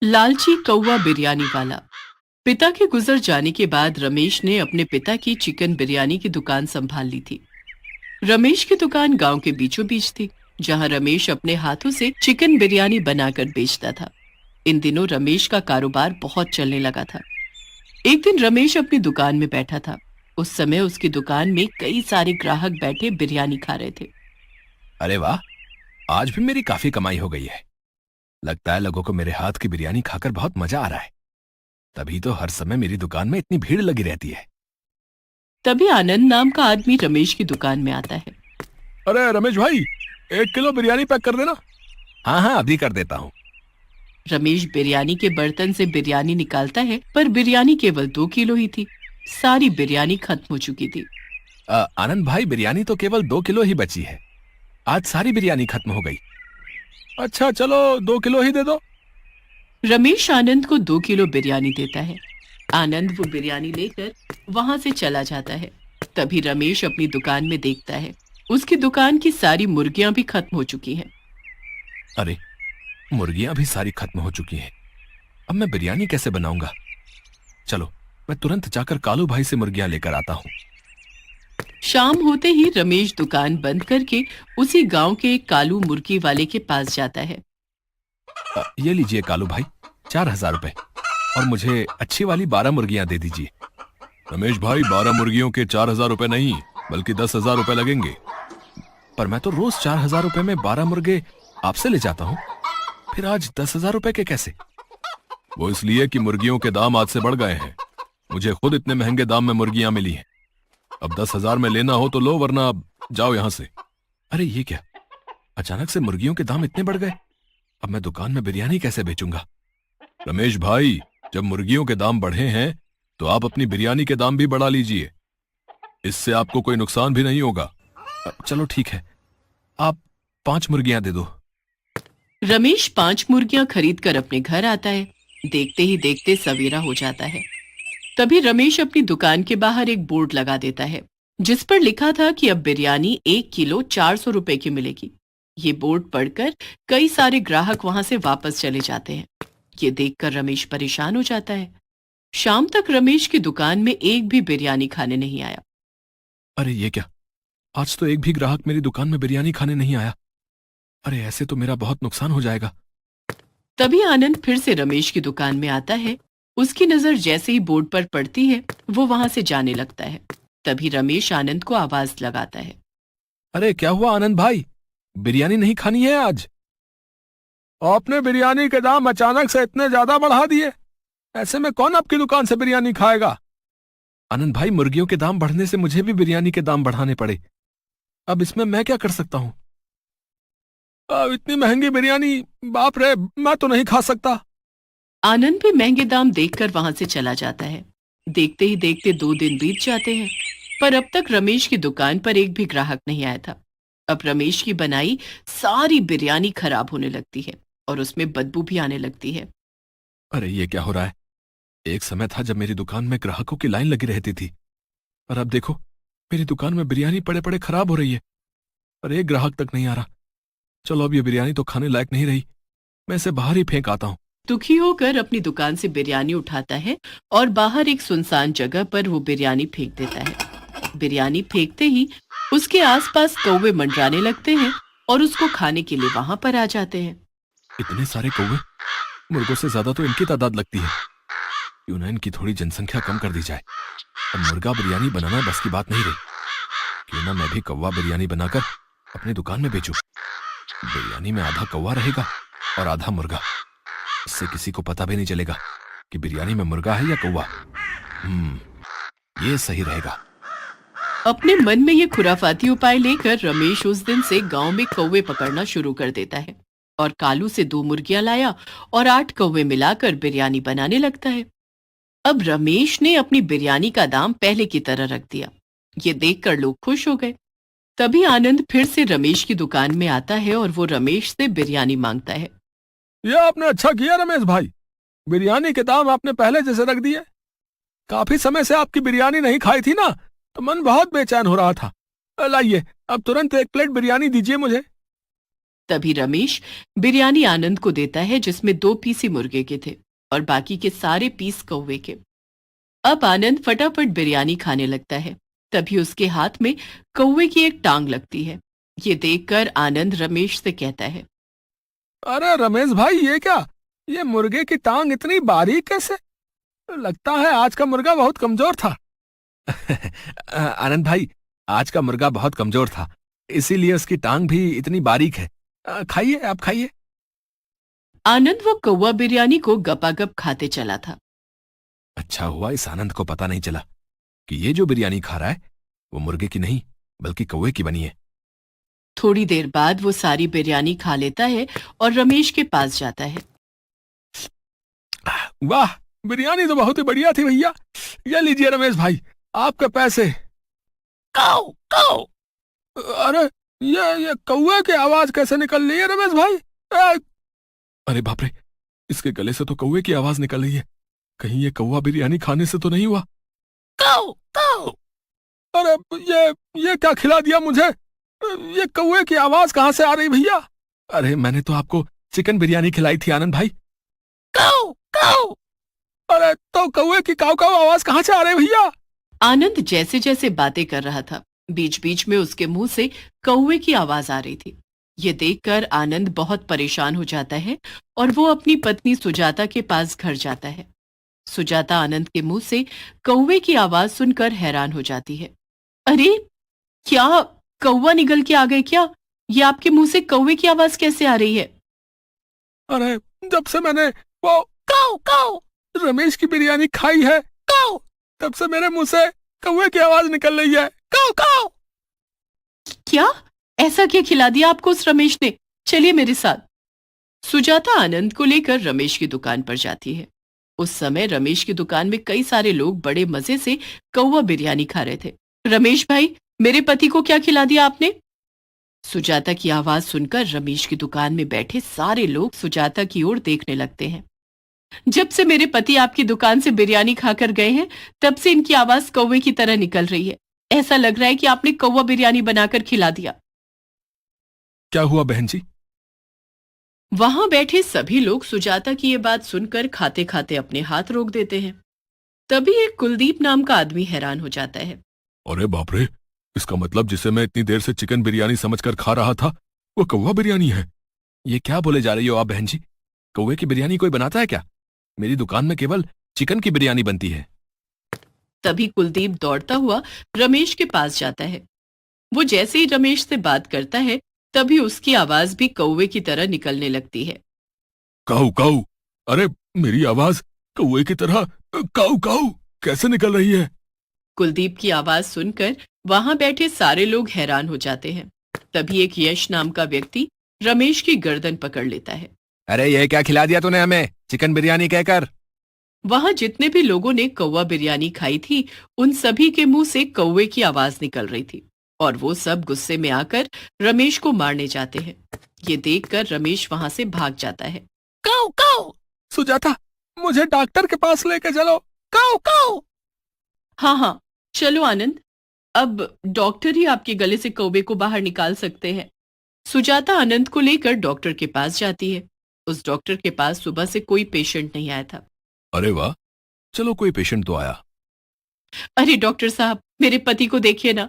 लालची कौवा बिरयानी वाला। पिता के गुजर जाने के बाद रमेश ने अपने पिता की चिकन बिरयानी की दुकान संभाल ली थी। रमेश की दुकान गांव के बीचों बीच थी, जहां रमेश अपने हाथों से चिकन बिरयानी बनाकर बेचता था। इन दिनों रमेश का कारोबार बहुत चलने लगा था। एक दिन रमेश अपनी दुकान में बैठा था। उस समय उसकी दुकान में कई सारे ग्राहक बैठे बिरयानी खा रहे थे। अरे वाह, आज भी मेरी काफी कमाई हो गई है। लगता है लोगों को मेरे हाथ की बिरयानी खाकर बहुत मजा आ रहा है। तभी तो हर समय मेरी दुकान में इतनी भीड़ लगी रहती है। तभी आनंद नाम का आदमी रमेश की दुकान में आता है। अरे रमेश भाई, 1 किलो बिरयानी पैक कर देना। हाँ हाँ, अभी कर देता हूँ। रमेश बिरयानी के बर्तन से बिरयानी निकालता है, पर बिरयानी केवल 2 किलो ही थी। सारी बिरयानी खत्म हो चुकी थी। आनंद भाई, बिरयानी तो केवल 2 किलो ही बची है। आज सारी बिरयानी खत्म हो गई। अच्छा चलो, 2 किलो ही दे दो। रमेश आनंद को 2 किलो बिरयानी देता है। आनंद वो बिरयानी लेकर वहां से चला जाता है। तभी रमेश अपनी दुकान में देखता है, उसकी दुकान की सारी मुर्गियां भी खत्म हो चुकी हैं। अरे, मुर्गियां भी सारी खत्म हो चुकी हैं। अब मैं बिरयानी कैसे बनाऊंगा? चलो, मैं तुरंत जाकर कालू भाई से मुर्गियां लेकर आता हूँ। शाम होते ही रमेश दुकान बंद करके उसी गांव के एक कालू मुर्गी वाले के पास जाता है। ये लीजिए कालू भाई, 4,000 रुपए, और मुझे अच्छी वाली 12 मुर्गियां दे दीजिए। रमेश भाई, 12 मुर्गियों के 4,000 रुपए नहीं, बल्कि 10,000 रुपए लगेंगे। पर मैं तो रोज 4,000 रुपए में 12 मुर्गे आपसे ले जाता हूँ, फिर आज 10,000 रुपए के कैसे? वो इसलिए कि मुर्गियों के दाम आज से बढ़ गए हैं। मुझे खुद इतने महंगे दाम में मुर्गियां मिली हैं। अब 10,000 में लेना हो तो लो, वरना अब जाओ यहां से। अरे ये क्या, अचानक से मुर्गियों के दाम इतने बढ़ गए? अब मैं दुकान में बिरयानी कैसे बेचूंगा? रमेश भाई, जब मुर्गियों के दाम बढ़े हैं तो आप अपनी बिरयानी के दाम भी बढ़ा लीजिए। इससे आपको कोई नुकसान भी नहीं होगा। चलो ठीक है, आप 5 मुर्गियां दे दो। रमेश 5 मुर्गियां खरीद कर अपने घर आता है। देखते ही देखते सवेरा हो जाता है। तभी रमेश अपनी दुकान के बाहर एक बोर्ड लगा देता है, जिस पर लिखा था कि अब बिरयानी 1 किलो 400 रुपए की मिलेगी। ये बोर्ड पढ़कर कई सारे ग्राहक वहां से वापस चले जाते हैं। ये देखकर रमेश परेशान हो जाता है। शाम तक रमेश की दुकान में एक भी बिरयानी खाने नहीं आया। अरे ये क्या, आज तो एक भी ग्राहक मेरी दुकान में बिरयानी खाने नहीं आया। अरे ऐसे तो मेरा बहुत नुकसान हो जाएगा। तभी आनंद फिर से रमेश की दुकान में आता है। उसकी नजर जैसे ही बोर्ड पर पड़ती है, वो वहां से जाने लगता है। तभी रमेश आनंद को आवाज लगाता है। अरे क्या हुआ आनंद भाई, बिरयानी नहीं खानी है आज? आपने बिरयानी के दाम अचानक से इतने ज्यादा बढ़ा दिए। ऐसे में कौन आपकी दुकान से बिरयानी खाएगा? आनंद भाई, मुर्गियों के दाम बढ़ने से मुझे भी बिरयानी के दाम बढ़ाने पड़े। अब इसमें मैं क्या कर सकता हूँ? इतनी महंगी बिरयानी, बाप रे, मैं तो नहीं खा सकता। आनंद भी महंगे दाम देखकर वहां से चला जाता है। देखते ही देखते 2 दिन बीत जाते हैं, पर अब तक रमेश की दुकान पर एक भी ग्राहक नहीं आया था। अब रमेश की बनाई सारी बिरयानी खराब होने लगती है और उसमें बदबू भी आने लगती है। अरे ये क्या हो रहा है? एक समय था जब मेरी दुकान में ग्राहकों की लाइन लगी रहती थी, और अब देखो मेरी दुकान में बिरयानी पड़े पड़े खराब हो रही है और एक ग्राहक तक नहीं आ रहा। चलो, अब ये बिरयानी तो खाने लायक नहीं रही, मैं इसे बाहर ही फेंक आता हूँ। दुखी होकर अपनी दुकान से बिरयानी उठाता है और बाहर एक सुनसान जगह पर वो बिरयानी फेंक देता है। बिरयानी फेंकते ही उसके आसपास कौवे मंडराने लगते हैं और उसको खाने के लिए वहां पर आ जाते हैं। इतने सारे कौवे, मुर्गों से ज्यादा तो इनकी तादाद लगती है। क्यों ना इनकी थोड़ी जनसंख्या कम कर दी जाए। अब मुर्गा बिरयानी बनाना बस की बात नहीं रही। क्यों ना मैं भी कौवा बिरयानी बनाकर अपनी दुकान में बेचूं। बिरयानी में आधा कौवा रहेगा और आधा मुर्गा। इससे किसी को पता भी नहीं चलेगा कि बिरयानी में मुर्गा है या कौवा। ये सही रहेगा। अपने मन में ये खुराफाती उपाय लेकर रमेश उस दिन से गांव में कौवे पकड़ना शुरू कर देता है और कालू से 2 मुर्गियां लाया और 8 कौवे मिलाकर बिरयानी बनाने लगता है। अब रमेश ने अपनी बिरयानी का दाम पहले की तरह रख दिया। ये देखकर लोग खुश हो गए। तभी आनंद फिर से रमेश की दुकान में आता है और वो रमेश से बिरयानी मांगता है। ये आपने अच्छा किया रमेश भाई, बिरयानी के दाम आपने पहले जैसे रख दिए। काफी समय से आपकी बिरयानी नहीं खाई थी ना, तो मन बहुत बेचैन हो रहा था। लाइए, अब तुरंत 1 प्लेट बिरयानी दीजिए मुझे। तभी रमेश बिरयानी आनंद को देता है, जिसमें 2 पीस ही मुर्गे के थे और बाकी के सारे पीस कौवे के। अब आनंद फटाफट बिरयानी खाने लगता है। तभी उसके हाथ में कौवे की एक टांग लगती है। ये देखकर आनंद रमेश से कहता है, अरे रमेश भाई, ये क्या? ये मुर्गे की टांग इतनी बारीक कैसे? लगता है आज का मुर्गा बहुत कमजोर था। आनंद भाई, आज का मुर्गा बहुत कमजोर था, इसीलिए उसकी टांग भी इतनी बारीक है। खाइए, आप खाइए। आनंद वो कौवा बिरयानी को गपागप खाते चला था। अच्छा हुआ इस आनंद को पता नहीं चला कि ये जो बिरयानी खा रहा है वो मुर्गे की नहीं बल्कि कौवे की बनी है। थोड़ी देर बाद वो सारी बिरयानी खा लेता है और रमेश के पास जाता है। वाह, बिरयानी तो बहुत ही बढ़िया थी भैया। ये लीजिए रमेश भाई, आपके पैसे। काऊ काऊ। अरे ये कौवे की आवाज कैसे निकल रही है रमेश भाई? अरे बाप रे, इसके गले से तो कौवे की आवाज निकल रही है। कहीं ये कौवा बिरयानी खाने से तो नहीं हुआ? काऊ काऊ। अरे ये क्या खिला दिया मुझे? ये कौवे की आवाज कहां से आ रही भैया? अरे मैंने तो आपको चिकन बिरयानी खिलाई थी आनंद भाई। काऊ काऊ। अरे तो कौवे की काऊ काऊ आवाज कहां से आ रही भैया? आनंद जैसे जैसे बातें कर रहा था, बीच बीच में उसके मुंह से कौवे की आवाज आ रही थी। ये देखकर आनंद बहुत परेशान हो जाता है और वो अपनी पत्नी सुजाता के पास घर जाता है। सुजाता आनंद के मुंह से कौवे की आवाज सुनकर हैरान हो जाती है। अरे क्या कौवा निकल के आ गए क्या? ये आपके मुंह से कौवे की आवाज कैसे आ रही है? अरे जब से मैंने वो काऊ काऊ रमेश की बिरयानी खाई है, काऊ, तब से मेरे मुंह से कौवे की आवाज निकल रही है। काऊ काऊ। क्या? ऐसा क्या खिला दिया आपको उस रमेश ने? चलिए मेरे साथ। सुजाता आनंद को लेकर रमेश की दुकान पर जाती है। उस समय रमेश की दुकान में कई सारे लोग बड़े मजे से कौवा बिरयानी खा रहे थे। रमेश भाई, मेरे पति को क्या खिला दिया आपने? सुजाता की आवाज सुनकर रमेश की दुकान में बैठे सारे लोग सुजाता की ओर देखने लगते हैं। जब से मेरे पति आपकी दुकान से बिरयानी खाकर गए हैं, तब से इनकी आवाज कौवे की तरह निकल रही है। ऐसा लग रहा है कि आपने कौवा बिरयानी बनाकर खिला दिया। क्या हुआ बहन जी? वहां बैठे सभी लोग सुजाता की ये बात सुनकर खाते खाते अपने हाथ रोक देते हैं। तभी एक कुलदीप नाम का आदमी हैरान हो जाता है। अरे बाप रे, इसका मतलब जिसे मैं इतनी देर से चिकन बिरयानी समझकर खा रहा था वो कौवा बिरयानी है। ये क्या बोले जा रही हो आप बहन जी? कौवे की बिरयानी कोई बनाता है क्या? मेरी दुकान में केवल चिकन की बिरयानी बनती है। तभी कुलदीप दौड़ता हुआ रमेश के पास जाता है। वो जैसे ही रमेश से बात करता है, तभी उसकी आवाज भी कौवे की तरह निकलने लगती है। काऊ काऊ। अरे मेरी आवाज कौवे की तरह काऊ काऊ कैसे निकल रही है? कुलदीप की आवाज सुनकर वहां बैठे सारे लोग हैरान हो जाते हैं। तभी एक यश नाम का व्यक्ति रमेश की गर्दन पकड़ लेता है। अरे ये क्या खिला दिया तूने हमें, चिकन बिरयानी कहकर? वहां जितने भी लोगों ने कौवा बिरयानी खाई थी, उन सभी के मुंह से कौवे की आवाज निकल रही थी और वो सब गुस्से में आकर रमेश को मारने जाते हैं। ये देखकर रमेश वहां से भाग जाता है। काऊ काऊ। सुजाता, मुझे डॉक्टर के पास लेके चलो। काऊ काऊ। हाँ हाँ, चलो आनंद, अब डॉक्टर ही आपके गले से कौवे को बाहर निकाल सकते हैं। सुजाता आनंद को लेकर डॉक्टर के पास जाती है। उस डॉक्टर के पास सुबह से कोई पेशेंट नहीं आया था। अरे वाह, चलो कोई पेशेंट तो आया। अरे डॉक्टर साहब, मेरे पति को देखिए ना।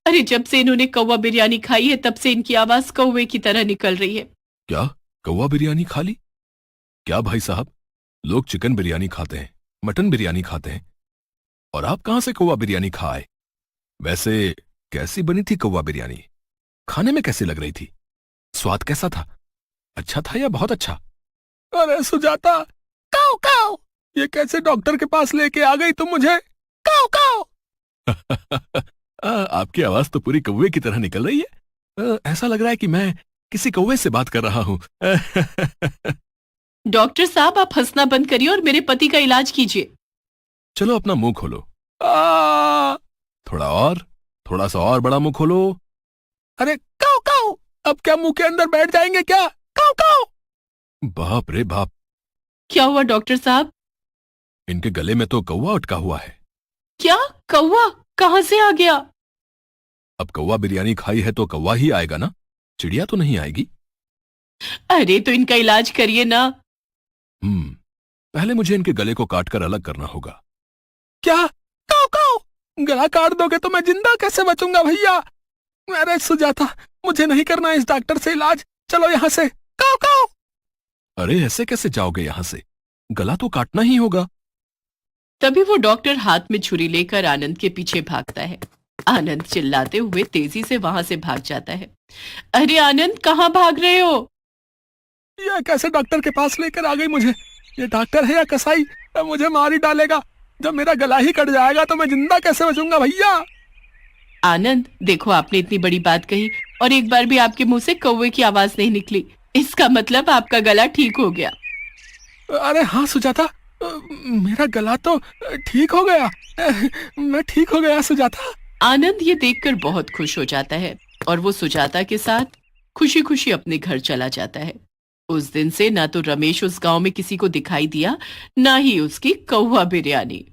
अरे जब से इन्होंने कौवा बिरयानी खाई है, तब से इनकी आवाज कौवे की तरह निकल रही है। क्या कौवा बिरयानी खा ली? क्या भाई साहब, लोग चिकन बिरयानी खाते हैं, मटन बिरयानी खाते हैं, और आप कहां से कौवा बिरयानी खाए? वैसे कैसी बनी थी कौवा बिरयानी? खाने में कैसी लग रही थी? स्वाद कैसा था? अच्छा था या बहुत अच्छा? अरे सुजाता, काऊ काऊ, ये कैसे डॉक्टर के पास लेके आ गई तुम मुझे? काऊ काऊ। आपकी आवाज तो पूरी कौवे की तरह निकल रही है। ऐसा लग रहा है कि मैं किसी कौवे से बात कर रहा हूं। डॉक्टर साहब, आप हंसना बंद करिए और मेरे पति का इलाज कीजिए। चलो अपना मुंह खोलो। थोड़ा और, थोड़ा सा और बड़ा मुंह खोलो। अरे काऊ काऊ, अब क्या मुंह के अंदर बैठ जाएंगे क्या? काऊ काऊ। बाप रे बाप, क्या हुआ डॉक्टर साहब? इनके गले में तो कौवा अटका हुआ है। क्या? कौवा कहां से आ गया? अब कौवा बिरयानी खाई है तो कौवा ही आएगा ना, चिड़िया तो नहीं आएगी। अरे तो इनका इलाज करिए ना। पहले मुझे इनके गले को काट कर अलग करना होगा। क्या? काओ काओ, गला काट दोगे तो मैं जिंदा कैसे बचूंगा भैया? अरे सुजाता, मुझे नहीं करना इस डॉक्टर से इलाज, चलो यहाँ से। काओ काओ। अरे ऐसे कैसे जाओगे यहाँ से? गला तो काटना ही होगा। तभी वो डॉक्टर हाथ में छुरी लेकर आनंद के पीछे भागता है। आनंद चिल्लाते हुए तेजी से वहां से भाग जाता है। अरे आनंद, कहाँ भाग रहे हो? ये कैसे डॉक्टर के पास लेकर आ गई मुझे? ये डॉक्टर है या कसाई? मुझे मार ही डालेगा। जब मेरा गला ही कट जाएगा तो मैं जिंदा कैसे बचूंगा भैया? आनंद, देखो आपने इतनी बड़ी बात कही और एक बार भी आपके मुंह से कौवे की आवाज नहीं निकली। इसका मतलब आपका गला ठीक हो गया। अरे हाँ सुजाता, मेरा गला तो ठीक हो गया। मैं ठीक हो गया सुजाता। आनंद ये देखकर बहुत खुश हो जाता है और वो सुजाता के साथ खुशी खुशी अपने घर चला जाता है। उस दिन से ना तो रमेश उस गांव में किसी को दिखाई दिया, ना ही उसकी कौवा बिरयानी।